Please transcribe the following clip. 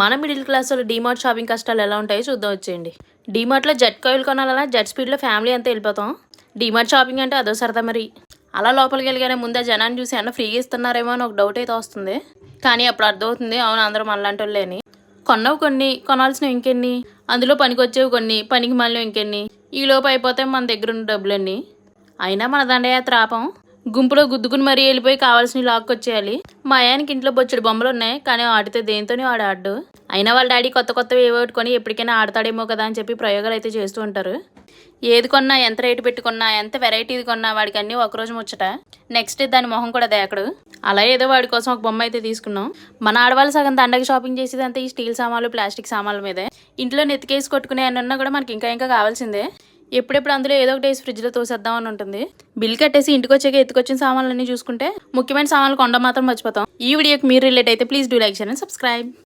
మన middle class వాళ్ళు DMart shopping కష్టాలు ఎలా ఉంటాయో చూద్దాం వచ్చేయండి. డీమార్ట్లో జెట్ కాయిల్ కొనాలన్నా జెట్ స్పీడ్లో ఫ్యామిలీ అంతా వెళ్ళిపోతాం. డీమార్ట్ షాపింగ్ అంటే అదో సరదా మరి. అలా లోపలికి వెళ్ళగానే ముందే జనాన్ని చూసి అన్న ఫ్రీగా ఇస్తున్నారేమో అని ఒక డౌట్ అయితే వస్తుంది. కానీ అప్పుడు అర్థమవుతుంది అవును అందరూ మనలాంటి వాళ్ళే అని. కొన్నవి కొన్ని, కొనాల్సినవి ఇంకెన్ని, అందులో పనికొచ్చేవి కొన్ని, పనికి మళ్ళీ ఇంకెన్ని. ఈ లోపు అయిపోతే మన దగ్గర ఉన్న డబ్బులన్నీ. అయినా మన దండయాత్ర ఆపం. గుంపులో గుద్దుకుని మరీ వెళ్ళిపోయి కావాల్సినవి లాక్కొచ్చేయాలి. మా ఆయనకి ఇంట్లో బొచ్చెడు బొమ్మలు ఉన్నాయి, కానీ ఆడితే దేంతోనే వాడు ఆడు. అయినా వాళ్ళ డాడీ కొత్త కొత్తవి ఏవోట్టుకొని ఎప్పటికైనా ఆడతాడేమో కదా అని చెప్పి ప్రయోగాలు అయితే చేస్తూ ఉంటారు. ఏది కొన్నా, ఎంత రేటు పెట్టుకున్నా, ఎంత వెరైటీది కొన్నా వాడికి అన్నీ ఒకరోజు ముచ్చట. నెక్స్ట్ దాని మొహం కూడా దేకడు. అలా ఏదో వాడి కోసం ఒక బొమ్మ అయితే తీసుకున్నాం. మన ఆడవాళ్ళు సగం దండకి షాపింగ్ చేసేదంతా ఈ స్టీల్ సామాన్లు, ప్లాస్టిక్ సామాన్ల మీదే. ఇంట్లో నెత్తికేసి కొట్టుకునే అన్నీ ఉన్నా కూడా మనకి ఇంకా కావాల్సిందే. ఎప్పుడెప్పుడు అందులో ఏదో ఒకటి వేసి ఫ్రిడ్జ్లో తోసేద్దామని ఉంటుంది. బిల్ కట్టేసి ఇంటికి వచ్చాక ఎత్తుకొచ్చిన సామాన్లన్నీ చూసుకుంటే ముఖ్యమైన సామాన్లు కొండ మాత్రం మర్చిపోతాం. ఈ వీడియోకి మీరు రిలేట్ అయితే please do like, share and subscribe.